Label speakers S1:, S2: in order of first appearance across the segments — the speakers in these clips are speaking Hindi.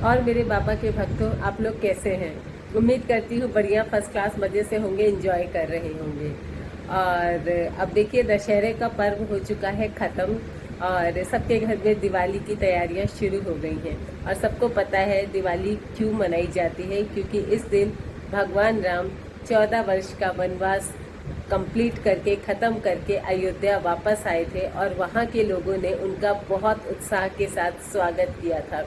S1: और मेरे बाबा के भक्तों, आप लोग कैसे हैं? उम्मीद करती हूँ बढ़िया, फर्स्ट क्लास मज़े से होंगे, एंजॉय कर रहे होंगे। और अब देखिए, दशहरे का पर्व हो चुका है ख़त्म और सबके घर में दिवाली की तैयारियां शुरू हो गई हैं। और सबको पता है दिवाली क्यों मनाई जाती है, क्योंकि इस दिन भगवान राम 14 वर्ष का वनवास कंप्लीट करके, ख़त्म करके अयोध्या वापस आए थे और वहाँ के लोगों ने उनका बहुत उत्साह के साथ स्वागत किया था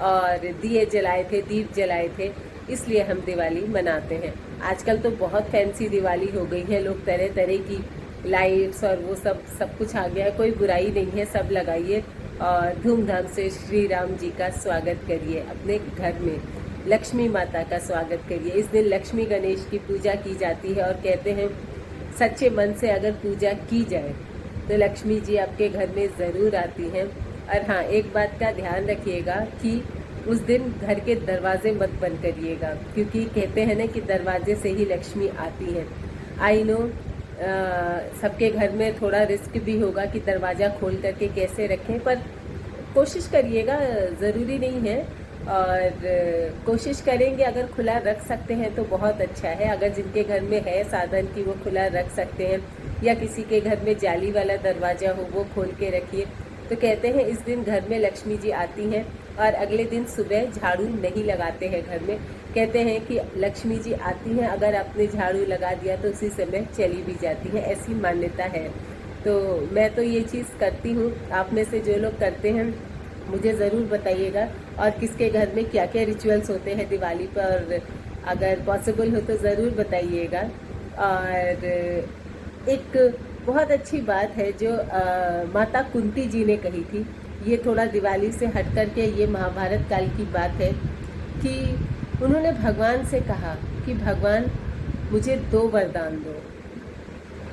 S1: और दिए जलाए थे, दीप जलाए थे। इसलिए हम दिवाली मनाते हैं। आजकल तो बहुत फैंसी दिवाली हो गई है, लोग तरह तरह की लाइट्स और वो सब कुछ आ गया है। कोई बुराई नहीं है, सब लगाइए और धूमधाम से श्री राम जी का स्वागत करिए। अपने घर में लक्ष्मी माता का स्वागत करिए। इस दिन लक्ष्मी गणेश की पूजा की जाती है और कहते हैं सच्चे मन से अगर पूजा की जाए तो लक्ष्मी जी आपके घर में ज़रूर आती हैं। और हाँ, एक बात का ध्यान रखिएगा कि उस दिन घर के दरवाजे मत बंद करिएगा, क्योंकि कहते हैं ना कि दरवाजे से ही लक्ष्मी आती है। आई नो सबके घर में थोड़ा रिस्क भी होगा कि दरवाज़ा खोल करके कैसे रखें, पर कोशिश करिएगा, ज़रूरी नहीं है। और कोशिश करेंगे, अगर खुला रख सकते हैं तो बहुत अच्छा है। अगर जिनके घर में है साधन कि वो खुला रख सकते हैं, या किसी के घर में जाली वाला दरवाज़ा हो वो खोल के रखिए। तो कहते हैं इस दिन घर में लक्ष्मी जी आती हैं और अगले दिन सुबह झाड़ू नहीं लगाते हैं घर में। कहते हैं कि लक्ष्मी जी आती हैं, अगर आपने झाड़ू लगा दिया तो उसी समय चली भी जाती है, ऐसी मान्यता है। तो मैं तो ये चीज़ करती हूँ। आप में से जो लोग करते हैं मुझे ज़रूर बताइएगा, और किसके घर में क्या क्या रिचुअल्स होते हैं दिवाली पर, अगर पॉसिबल हो तो ज़रूर बताइएगा। और एक बहुत अच्छी बात है जो माता कुंती जी ने कही थी, ये थोड़ा दिवाली से हट कर के ये महाभारत काल की बात है, कि उन्होंने भगवान से कहा कि भगवान मुझे 2 वरदान दो,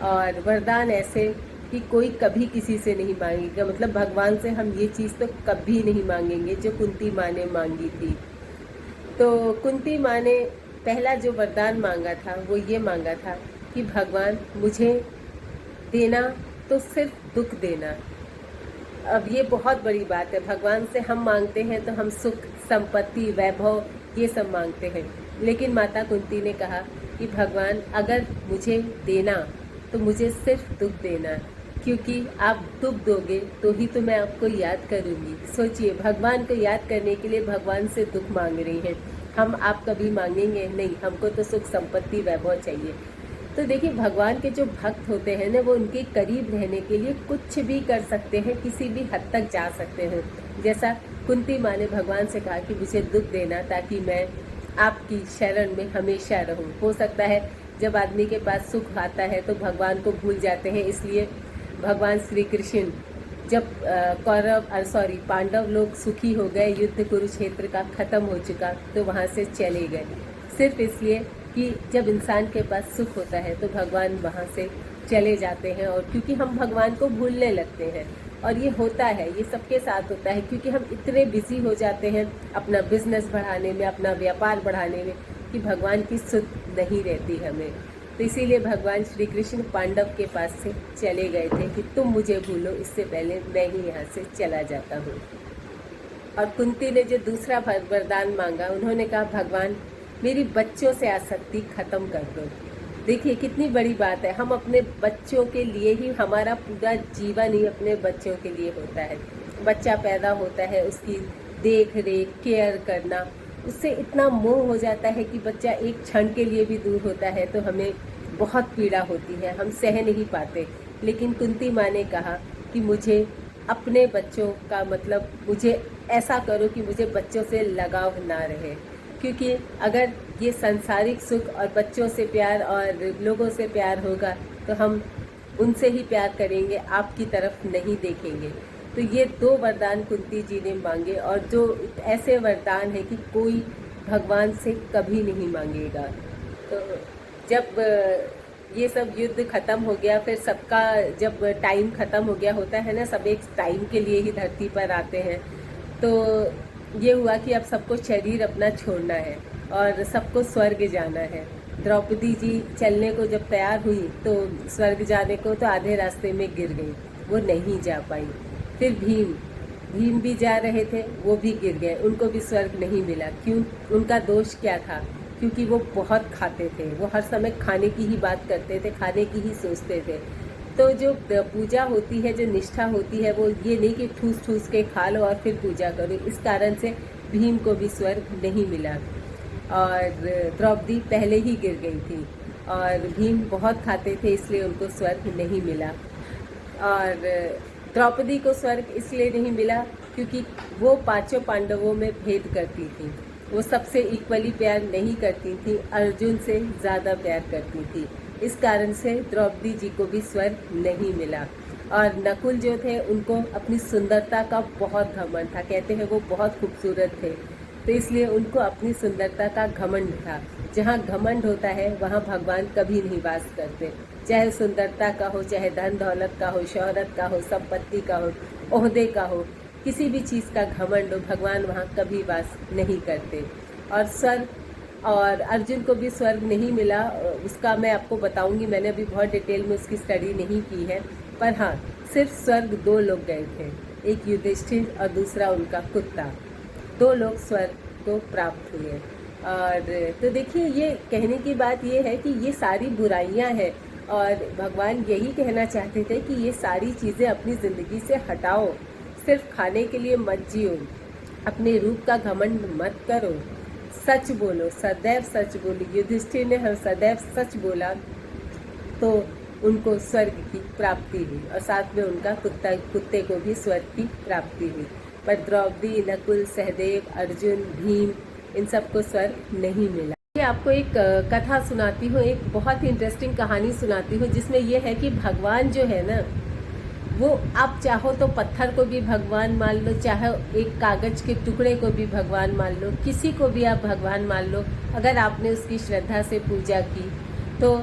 S1: और वरदान ऐसे कि कोई कभी किसी से नहीं मांगेगा। मतलब भगवान से हम ये चीज़ तो कभी नहीं मांगेंगे जो कुंती माँ ने मांगी थी। तो कुंती माँ ने पहला जो वरदान मांगा था वो ये मांगा था कि भगवान मुझे देना तो सिर्फ दुख देना। अब ये बहुत बड़ी बात है, भगवान से हम मांगते हैं तो हम सुख, संपत्ति, वैभव ये सब मांगते हैं, लेकिन माता कुंती ने कहा कि भगवान अगर मुझे देना तो मुझे सिर्फ दुख देना, क्योंकि आप दुख दोगे तो ही तो मैं आपको याद करूँगी। सोचिए, भगवान को याद करने के लिए भगवान से दुख मांग रही हैं हम। आप कभी मांगेंगे नहीं, हमको तो सुख, संपत्ति, वैभव चाहिए। तो देखिए, भगवान के जो भक्त होते हैं ना, वो उनके करीब रहने के लिए कुछ भी कर सकते हैं, किसी भी हद तक जा सकते हैं। जैसा कुंती माँ ने भगवान से कहा कि मुझे दुख देना ताकि मैं आपकी शरण में हमेशा रहूं। हो सकता है जब आदमी के पास सुख आता है तो भगवान को भूल जाते हैं, इसलिए भगवान श्री कृष्ण जब पांडव लोग सुखी हो गए, युद्ध कुरुक्षेत्र का खत्म हो चुका, तो वहाँ से चले गए, सिर्फ इसलिए कि जब इंसान के पास सुख होता है तो भगवान वहाँ से चले जाते हैं। और क्योंकि हम भगवान को भूलने लगते हैं, और ये होता है, ये सबके साथ होता है, क्योंकि हम इतने बिजी हो जाते हैं अपना बिजनेस बढ़ाने में, अपना व्यापार बढ़ाने में, कि भगवान की सुध नहीं रहती हमें। तो इसीलिए भगवान श्री कृष्ण पांडव के पास से चले गए थे कि तुम मुझे भूलो, इससे पहले मैं ही यहाँ से चला जाता हूँ। और कुंती ने जो दूसरा वरदान मांगा, उन्होंने कहा भगवान मेरी बच्चों से आसक्ति खत्म कर दो। देखिए कितनी बड़ी बात है, हम अपने बच्चों के लिए ही, हमारा पूरा जीवन ही अपने बच्चों के लिए होता है। बच्चा पैदा होता है, उसकी देख रेख, केयर करना, उससे इतना मोह हो जाता है कि बच्चा एक क्षण के लिए भी दूर होता है तो हमें बहुत पीड़ा होती है, हम सह नहीं पाते। लेकिन कुंती माँ ने कहा कि मुझे अपने बच्चों का, मतलब मुझे ऐसा करो कि मुझे बच्चों से लगाव ना रहे, क्योंकि अगर ये सांसारिक सुख और बच्चों से प्यार और लोगों से प्यार होगा तो हम उनसे ही प्यार करेंगे, आपकी तरफ नहीं देखेंगे। तो ये 2 वरदान कुंती जी ने मांगे, और जो ऐसे वरदान है कि कोई भगवान से कभी नहीं मांगेगा। तो जब ये सब युद्ध खत्म हो गया, फिर सबका जब टाइम खत्म हो गया होता है ना, सब एक टाइम के लिए ही धरती पर आते हैं, तो ये हुआ कि अब सबको शरीर अपना छोड़ना है और सबको स्वर्ग जाना है। द्रौपदी जी चलने को जब तैयार हुई तो स्वर्ग जाने को, तो आधे रास्ते में गिर गई, वो नहीं जा पाई। फिर भीम भी जा रहे थे, वो भी गिर गए, उनको भी स्वर्ग नहीं मिला। क्यों? उनका दोष क्या था? क्योंकि वो बहुत खाते थे, वो हर समय खाने की ही बात करते थे, खाने की ही सोचते थे। तो जो पूजा होती है, जो निष्ठा होती है, वो ये नहीं कि ठूस ठूस के खा लो और फिर पूजा करो। इस कारण से भीम को भी स्वर्ग नहीं मिला और द्रौपदी पहले ही गिर गई थी और भीम बहुत खाते थे, इसलिए उनको स्वर्ग नहीं मिला। और द्रौपदी को स्वर्ग इसलिए नहीं मिला क्योंकि वो पांचों पांडवों में भेद करती थी, वो सबसे इक्वली प्यार नहीं करती थी, अर्जुन से ज़्यादा प्यार करती थी। इस कारण से द्रौपदी जी को भी स्वर्ग नहीं मिला। और नकुल जो थे, उनको अपनी सुंदरता का बहुत घमंड था, कहते हैं वो बहुत खूबसूरत थे, तो इसलिए उनको अपनी सुंदरता का घमंड था। जहाँ घमंड होता है वहाँ भगवान कभी नहीं वास करते, चाहे सुंदरता का हो, चाहे धन दौलत का हो, शोहरत का हो, संपत्ति का हो, ओहदे का हो, किसी भी चीज़ का घमंड हो, भगवान वहाँ कभी वास नहीं करते। और स्वर्ग, और अर्जुन को भी स्वर्ग नहीं मिला, उसका मैं आपको बताऊंगी, मैंने अभी बहुत डिटेल में उसकी स्टडी नहीं की है। पर हाँ, सिर्फ स्वर्ग दो लोग गए थे, एक युधिष्ठिर और दूसरा उनका कुत्ता, दो लोग स्वर्ग को प्राप्त हुए। और तो देखिए, ये कहने की बात ये है कि ये सारी बुराइयां हैं और भगवान यही कहना चाहते थे कि ये सारी चीज़ें अपनी ज़िंदगी से हटाओ, सिर्फ खाने के लिए मत जियो, अपने रूप का घमंड मत करो, सच बोलो, सदैव सच बोलो। युधिष्ठिर ने हर सदैव सच बोला तो उनको स्वर्ग की प्राप्ति हुई और साथ में उनका कुत्ते को भी स्वर्ग की प्राप्ति हुई। पर द्रौपदी, नकुल, सहदेव, अर्जुन, भीम, इन सबको स्वर्ग नहीं मिला। ये आपको एक कथा सुनाती हूँ, एक बहुत ही इंटरेस्टिंग कहानी सुनाती हूँ, जिसमें यह है कि भगवान जो है ना, वो आप चाहो तो पत्थर को भी भगवान मान लो, चाहे एक कागज के टुकड़े को भी भगवान मान लो, किसी को भी आप भगवान मान लो, अगर आपने उसकी श्रद्धा से पूजा की तो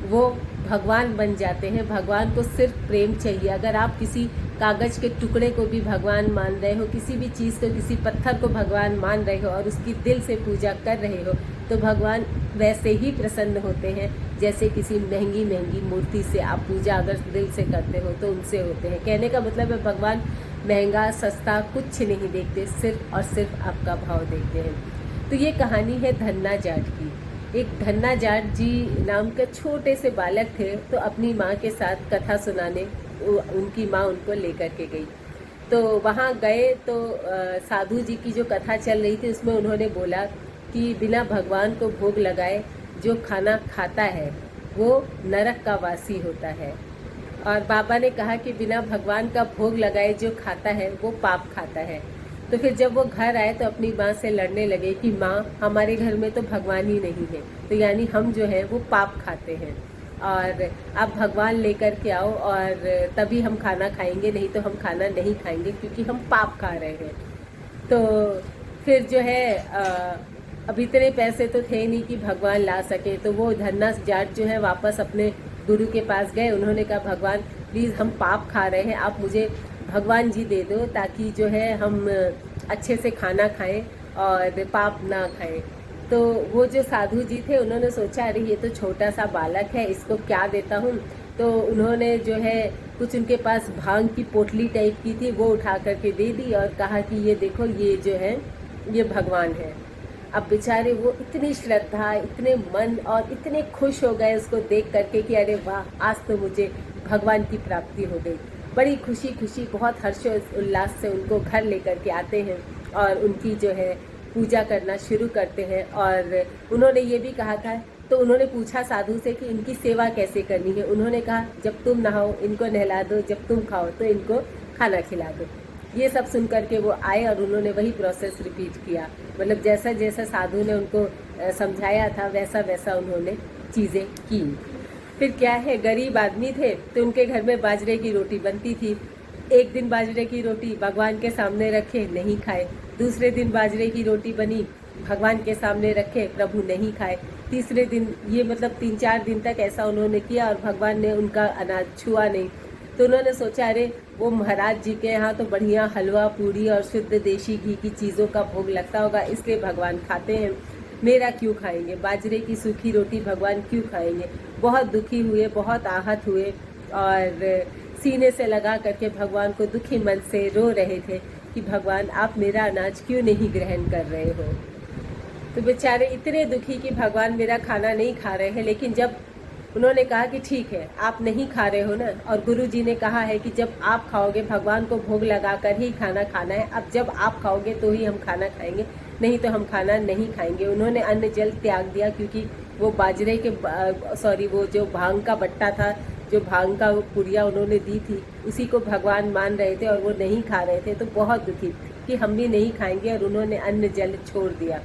S1: वो भगवान बन जाते हैं। भगवान को सिर्फ प्रेम चाहिए। अगर आप किसी कागज के टुकड़े को भी भगवान मान रहे हो, किसी भी चीज़ को, किसी पत्थर को भगवान मान रहे हो और उसकी दिल से पूजा कर रहे हो, तो भगवान वैसे ही प्रसन्न होते हैं जैसे किसी महंगी महंगी मूर्ति से आप पूजा अगर दिल से करते हो तो उनसे होते हैं। कहने का मतलब है भगवान महंगा सस्ता कुछ नहीं देखते, सिर्फ और सिर्फ आपका भाव देखते हैं। तो ये कहानी है धन्ना जाट की। एक धन्ना जाट जी नाम के छोटे से बालक थे, तो अपनी माँ के साथ कथा सुनाने उनकी माँ उनको लेकर के गई। तो वहाँ गए तो साधु जी की जो कथा चल रही थी उसमें उन्होंने बोला कि बिना भगवान को भोग लगाए जो खाना खाता है वो नरक का वासी होता है। और बाबा ने कहा कि बिना भगवान का भोग लगाए जो खाता है वो पाप खाता है। तो फिर जब वो घर आए तो अपनी माँ से लड़ने लगे कि माँ, हमारे घर में तो भगवान ही नहीं है, तो यानी हम जो है वो पाप खाते हैं और आप भगवान लेकर के आओ और तभी हम खाना खाएंगे, नहीं तो हम खाना नहीं खाएंगे क्योंकि हम पाप खा रहे हैं। तो फिर जो है अब इतने पैसे तो थे नहीं कि भगवान ला सके, तो वो धन्ना जाट जो है वापस अपने गुरु के पास गए। उन्होंने कहा भगवान प्लीज़ हम पाप खा रहे हैं, आप मुझे भगवान जी दे दो ताकि जो है हम अच्छे से खाना खाएं और पाप ना खाएं। तो वो जो साधु जी थे उन्होंने सोचा अरे ये तो छोटा सा बालक है, इसको क्या देता हूँ। तो उन्होंने जो है कुछ उनके पास भांग की पोटली टाइप की थी, वो उठा करके दे दी और कहा कि ये देखो, ये जो है ये भगवान है। अब बेचारे वो इतनी श्रद्धा, इतने मन और इतने खुश हो गए उसको देख करके कि अरे वाह, आज तो मुझे भगवान की प्राप्ति हो गई। बड़ी खुशी खुशी, बहुत हर्षो उल्लास से उनको घर लेकर के आते हैं और उनकी जो है पूजा करना शुरू करते हैं। और उन्होंने ये भी कहा था, तो उन्होंने पूछा साधु से कि इनकी सेवा कैसे करनी है। उन्होंने कहा जब तुम नहाओ इनको नहला दो, जब तुम खाओ तो इनको खाना खिला दो। ये सब सुन करके वो आए और उन्होंने वही प्रोसेस रिपीट किया, मतलब जैसा जैसा साधु ने उनको समझाया था वैसा वैसा उन्होंने चीज़ें की। फिर क्या है, गरीब आदमी थे तो उनके घर में बाजरे की रोटी बनती थी। एक दिन बाजरे की रोटी भगवान के सामने रखे, नहीं खाए। दूसरे दिन बाजरे की रोटी बनी, भगवान के सामने रखे, प्रभु नहीं खाए। तीसरे दिन, ये मतलब 3-4 दिन तक ऐसा उन्होंने किया और भगवान ने उनका अनाज छुआ नहीं। तो उन्होंने सोचा अरे वो महाराज जी के यहाँ तो बढ़िया हलवा पूड़ी और शुद्ध देशी घी की चीज़ों का भोग लगता होगा, इसलिए भगवान खाते हैं, मेरा क्यों खाएंगे, बाजरे की सूखी रोटी भगवान क्यों खाएंगे। बहुत दुखी हुए, बहुत आहत हुए और सीने से लगा करके भगवान को दुखी मन से रो रहे थे कि भगवान आप मेरा अनाज क्यों नहीं ग्रहण कर रहे हो। तो बेचारे इतने दुखी कि भगवान मेरा खाना नहीं खा रहे हैं। लेकिन जब उन्होंने कहा कि ठीक है आप नहीं खा रहे हो ना, और गुरु जी ने कहा है कि जब आप खाओगे भगवान को भोग लगाकर ही खाना खाना है, अब जब आप खाओगे तो ही हम खाना खाएंगे, नहीं तो हम खाना नहीं खाएंगे। उन्होंने अन्न जल त्याग दिया, क्योंकि वो बाजरे के वो जो भांग का बट्टा था, जो भांग का पुड़िया उन्होंने दी थी, उसी को भगवान मान रहे थे और वो नहीं खा रहे थे। तो बहुत दुखी कि हम भी नहीं खाएंगे, और उन्होंने अन्न जल छोड़ दिया।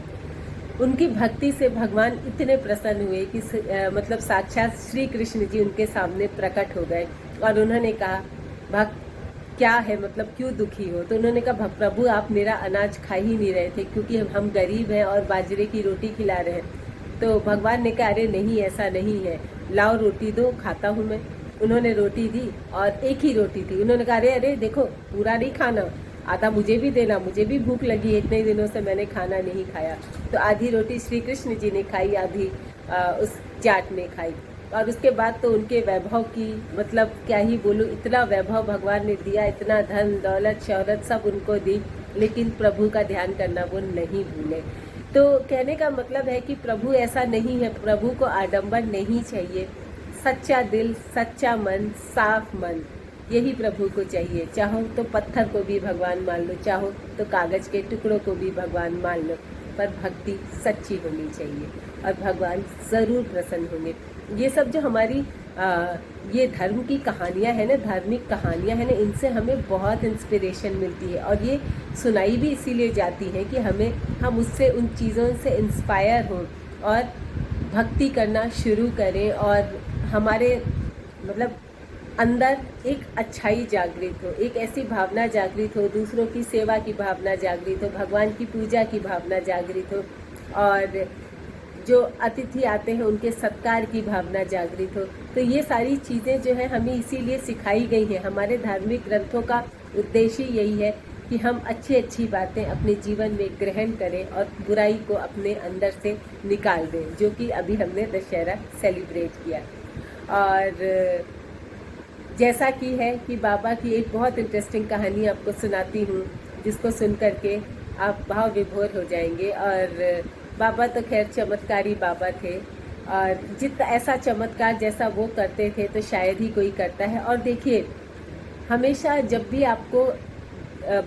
S1: उनकी भक्ति से भगवान इतने प्रसन्न हुए कि मतलब साक्षात श्री कृष्ण जी उनके सामने प्रकट हो गए, और उन्होंने कहा भक्त क्या है, मतलब क्यों दुखी हो। तो उन्होंने कहा प्रभु आप मेरा अनाज खा ही नहीं रहे थे, क्योंकि हम गरीब हैं और बाजरे की रोटी खिला रहे हैं। तो भगवान ने कहा अरे नहीं ऐसा नहीं है, लाओ रोटी दो खाता हूँ मैं। उन्होंने रोटी दी, और एक ही रोटी थी। उन्होंने कहा अरे अरे देखो पूरा नहीं खाना, आधा मुझे भी देना, मुझे भी भूख लगी, इतने दिनों से मैंने खाना नहीं खाया। तो आधी रोटी श्री कृष्ण जी ने खाई, आधी उस जाट ने खाई। और उसके बाद तो उनके वैभव की मतलब क्या ही बोलूं, इतना वैभव भगवान ने दिया, इतना धन दौलत शौहरत सब उनको दी, लेकिन प्रभु का ध्यान करना वो नहीं भूले। तो कहने का मतलब है कि प्रभु ऐसा नहीं है, प्रभु को आडंबर नहीं चाहिए। सच्चा दिल, सच्चा मन, साफ मन, यही प्रभु को चाहिए। चाहो तो पत्थर को भी भगवान मान लो, चाहो तो कागज के टुकड़ों को भी भगवान मान लो, पर भक्ति सच्ची होनी चाहिए और भगवान जरूर प्रसन्न होंगे। ये सब जो हमारी ये धर्म की कहानियां हैं ना, धार्मिक कहानियां हैं ना, इनसे हमें बहुत इंस्पिरेशन मिलती है, और ये सुनाई भी इसीलिए जाती है कि हम उससे उन चीज़ों से इंस्पायर हों और भक्ति करना शुरू करें, और हमारे मतलब अंदर एक अच्छाई जागृत हो, एक ऐसी भावना जागृत हो, दूसरों की सेवा की भावना जागृत हो, भगवान की पूजा की भावना जागृत हो, और जो अतिथि आते हैं उनके सत्कार की भावना जागृत हो। तो ये सारी चीज़ें जो है हमें इसीलिए सिखाई गई हैं। हमारे धार्मिक ग्रंथों का उद्देश्य यही है कि हम अच्छी अच्छी बातें अपने जीवन में ग्रहण करें और बुराई को अपने अंदर से निकाल दें, जो कि अभी हमने दशहरा सेलिब्रेट किया। और जैसा कि है कि बाबा की एक बहुत इंटरेस्टिंग कहानी आपको सुनाती हूँ, जिसको सुन करके आप भाव विभोर हो जाएंगे। और बाबा तो खैर चमत्कारी बाबा थे, और जितना ऐसा चमत्कार जैसा वो करते थे तो शायद ही कोई करता है। और देखिए हमेशा जब भी आपको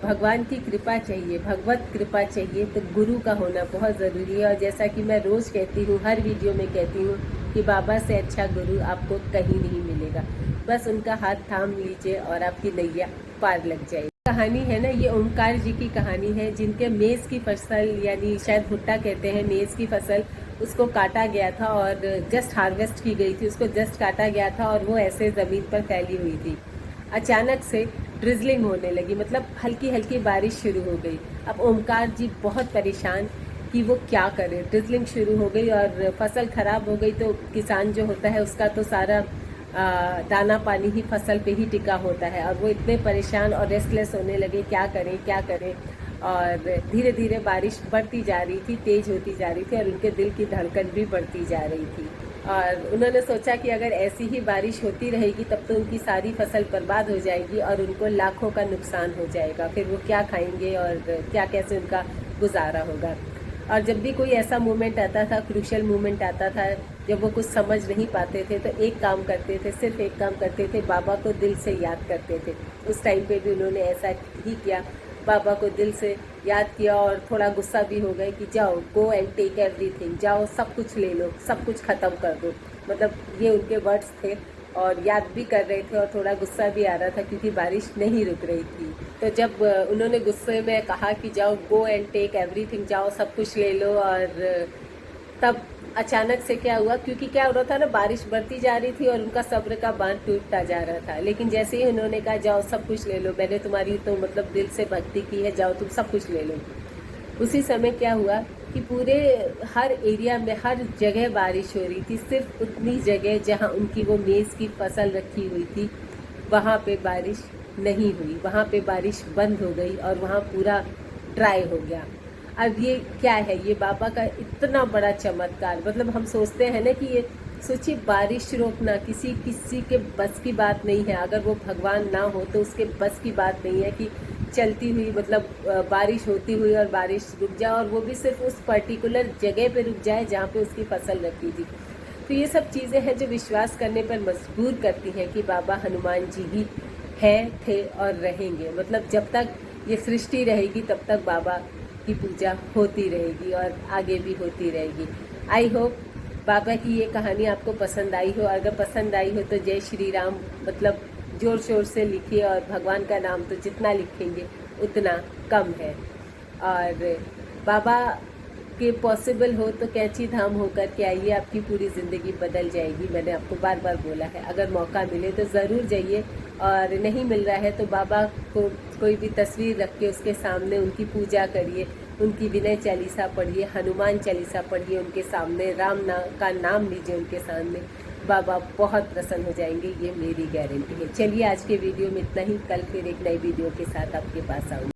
S1: भगवान की कृपा चाहिए, भगवत कृपा चाहिए, तो गुरु का होना बहुत ज़रूरी है। और जैसा कि मैं रोज़ कहती हूँ, हर वीडियो में कहती हूँ कि बाबा से अच्छा गुरु आपको कहीं नहीं मिलेगा। बस उनका हाथ थाम लीजिए और आपकी नैया पार लग जाएगी। कहानी है ना, ये ओमकार जी की कहानी है, जिनके मेज़ की फसल, यानी शायद भुट्टा कहते हैं, मेज़ की फसल, उसको काटा गया था और जस्ट हार्वेस्ट की गई थी, उसको जस्ट काटा गया था और वो ऐसे ज़मीन पर फैली हुई थी। अचानक से ड्रिजलिंग होने लगी, मतलब हल्की हल्की बारिश शुरू हो गई। अब ओमकार जी बहुत परेशान कि वो क्या करे, ड्रिजलिंग शुरू हो गई और फसल ख़राब हो गई। तो किसान जो होता है उसका तो सारा दाना पानी ही फसल पे ही टिका होता है, और वो इतने परेशान और रेस्टलेस होने लगे, क्या करें क्या करें। और धीरे धीरे बारिश बढ़ती जा रही थी, तेज़ होती जा रही थी, और उनके दिल की धड़कन भी बढ़ती जा रही थी। और उन्होंने सोचा कि अगर ऐसी ही बारिश होती रहेगी तब तो उनकी सारी फसल बर्बाद हो जाएगी और उनको लाखों का नुकसान हो जाएगा, फिर वो क्या खाएंगे और क्या कैसे उनका गुजारा होगा। और जब भी कोई ऐसा मोमेंट आता था, क्रूशल मोमेंट आता था, जब वो कुछ समझ नहीं पाते थे, तो एक काम करते थे, सिर्फ एक काम करते थे, बाबा को दिल से याद करते थे। उस टाइम पे भी उन्होंने ऐसा ही किया, बाबा को दिल से याद किया। और थोड़ा गुस्सा भी हो गए कि जाओ, गो एंड टेक एवरीथिंग, जाओ सब कुछ ले लो, सब कुछ ख़त्म कर दो, मतलब ये उनके वर्ड्स थे। और याद भी कर रहे थे और थोड़ा गुस्सा भी आ रहा था क्योंकि बारिश नहीं रुक रही थी। तो जब उन्होंने गुस्से में कहा कि जाओ, गो एंड टेक एवरीथिंग, जाओ सब कुछ ले लो, और तब अचानक से क्या हुआ, क्योंकि क्या हो रहा था ना, बारिश बढ़ती जा रही थी और उनका सब्र का बांध टूटता जा रहा था। लेकिन जैसे ही उन्होंने कहा जाओ सब कुछ ले लो, मैंने तुम्हारी तो मतलब दिल से भक्ति की है, जाओ तुम सब कुछ ले लो, उसी समय क्या हुआ कि पूरे हर एरिया में हर जगह बारिश हो रही थी। सिर्फ उतनी जगह जहां उनकी वो मेज़ की फसल रखी हुई थी वहां पे बारिश नहीं हुई, वहां पे बारिश बंद हो गई और वहां पूरा ड्राई हो गया। अब ये क्या है, ये बाबा का इतना बड़ा चमत्कार। मतलब हम सोचते हैं ना कि ये सोचिए, बारिश रोकना किसी के बस की बात नहीं है। अगर वो भगवान ना हो तो उसके बस की बात नहीं है कि चलती हुई, मतलब बारिश होती हुई और बारिश रुक जाए, और वो भी सिर्फ उस पर्टिकुलर जगह पे रुक जाए जहाँ पे उसकी फसल रखी थी। तो ये सब चीज़ें हैं जो विश्वास करने पर मजबूर करती हैं कि बाबा हनुमान जी ही हैं, थे और रहेंगे। मतलब जब तक ये सृष्टि रहेगी तब तक बाबा की पूजा होती रहेगी और आगे भी होती रहेगी। आई होप बाबा की ये कहानी आपको पसंद आई हो। अगर पसंद आई हो तो जय श्री राम मतलब जोर शोर से लिखिए, और भगवान का नाम तो जितना लिखेंगे उतना कम है। और बाबा के पॉसिबल हो तो कैंची धाम होकर के आइए, आपकी पूरी ज़िंदगी बदल जाएगी। मैंने आपको बार बार बोला है, अगर मौका मिले तो ज़रूर जाइए, और नहीं मिल रहा है तो बाबा को कोई भी तस्वीर रख के उसके सामने उनकी पूजा करिए, उनकी विनय चालीसा पढ़िए, हनुमान चालीसा पढ़िए उनके सामने, का नाम लीजिए उनके सामने। बाबा बहुत प्रसन्न हो जाएंगे, ये मेरी गारंटी है। चलिए आज के वीडियो में इतना ही, कल फिर एक नई वीडियो के साथ आपके पास आऊँगी।